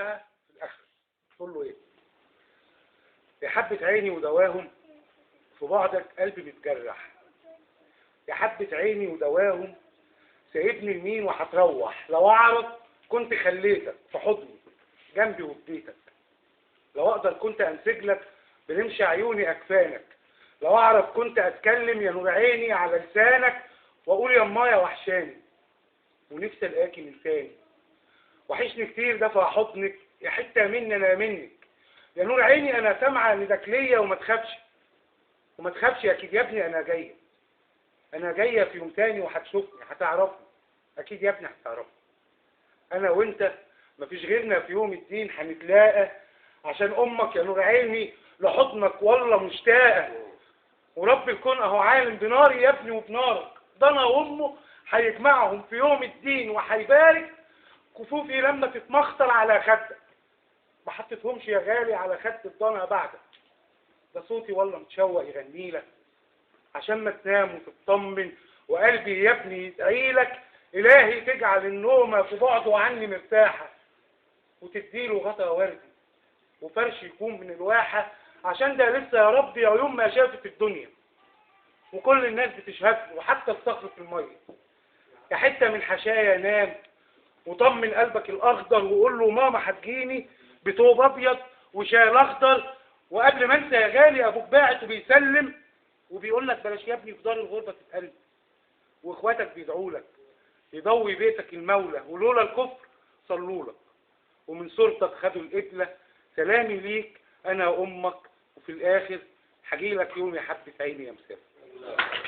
لها في الاخر تقول له ايه؟ يا حبة عيني ودواهم في بعدك قلبي بيتجرح، يا حبة عيني ودواهم سايبني لمين وهتروح، لو اعرف كنت خليتك في حضني جنبي وفي بيتك، لو اقدر كنت انسج لك بنمشي عيوني اكفانك، لو اعرف كنت اتكلم يا نور عيني على لسانك واقول يمايا وحشاني، ونفسي الاقيكي من تاني وحشني كتير دفع حضنك يا حته مني انا منك، يا نور عيني انا سامعه نداك ليا وما تخافش وما تخافش اكيد يا ابني انا جايه، انا جايه في يوم تاني وهتشوفني هتعرفني، اكيد يا ابني هتعرفني، انا وانت مفيش غيرنا في يوم الدين هنتلاقى، عشان امك يا نور عيني لحضنك والله مشتاقه، ورب الكون اهو عالم بناري يا ابني وبنارك، ده انا وامه هيجمعهم في يوم الدين وهيبارك كفوفي لما تتمخطر على خدك، ما حطيتهمش يا غالي على خد الضنا بعدك، ده صوتي والله متشوق يغني لك عشان ما تنام وتطمن، وقلبي يا ابني يدعي لك الهي تجعل النومه في بعده عني مرتاحه، وتديله غطا وردي وفرش يكون من الواحه، عشان ده لسه يا رب يا يوم ما شافت الدنيا وكل الناس بتشهد له وحتى الصخر في الميه، يا حته من حشايا نام وطمن قلبك الاخضر وقول له ماما هتجيني بثوب ابيض وشال اخضر، وقبل ما انسى يا غالي ابوك باعت وبيسلم وبيقول لك بلاش يا ابني في دار الغربه تتقلب، واخواتك بيدعوا لك يضوي بيتك المولى ولولا الكفر صلوا لك، ومن صورتك خدوا القبله، سلامي ليك انا امك، وفي الاخر هجيلك يوم يا حبه عيني يا مسافر.